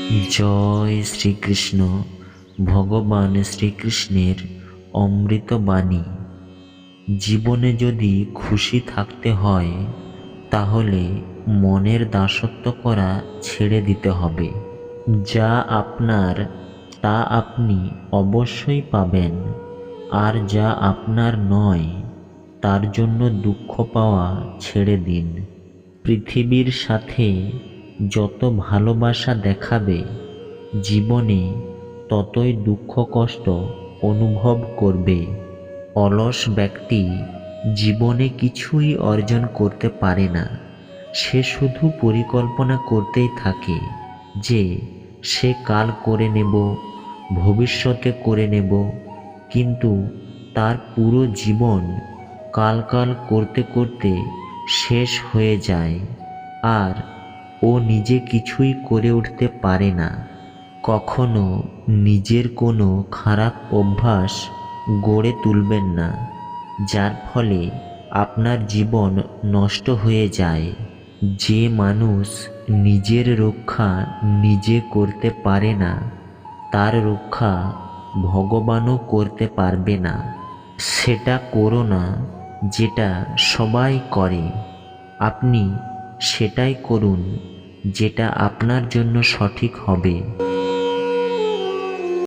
জয় শ্রীকৃষ্ণ। ভগবান শ্রীকৃষ্ণের অমৃত বাণী। জীবনে যদি খুশি থাকতে হয় তাহলে মনের দাসত্ব করা ছেড়ে দিতে হবে। যা আপনার তা আপনি অবশ্যই পাবেন, আর যা আপনার নয় তার জন্য দুঃখ পাওয়া ছেড়ে দিন। পৃথিবীর সাথে যত ভালোবাসা দেখাবে জীবনে ততই দুঃখ কষ্ট অনুভব করবে। অলস ব্যক্তি জীবনে কিছুই অর্জন করতে পারে না। সে শুধু পরিকল্পনা করতেই থাকে যে সে কাল করে নেব, ভবিষ্যতে করে নেব, কিন্তু তার পুরো জীবন কাল কাল করতে করতে শেষ হয়ে যায়, আর ও নিজে কিছুই করে উঠতে পারে না। কখনো নিজের কোনো খারাপ অভ্যাস গড়ে তুলবেন না, যার ফলে আপনার জীবন নষ্ট হয়ে যায়। যে মানুষ নিজের রক্ষা নিজে করতে পারে না তার রক্ষা ভগবানও করতে পারবে না। সেটা করো না যেটা সবাই করে, আপনি সেটাই করুন যেটা আপনার জন্য সঠিক হবে।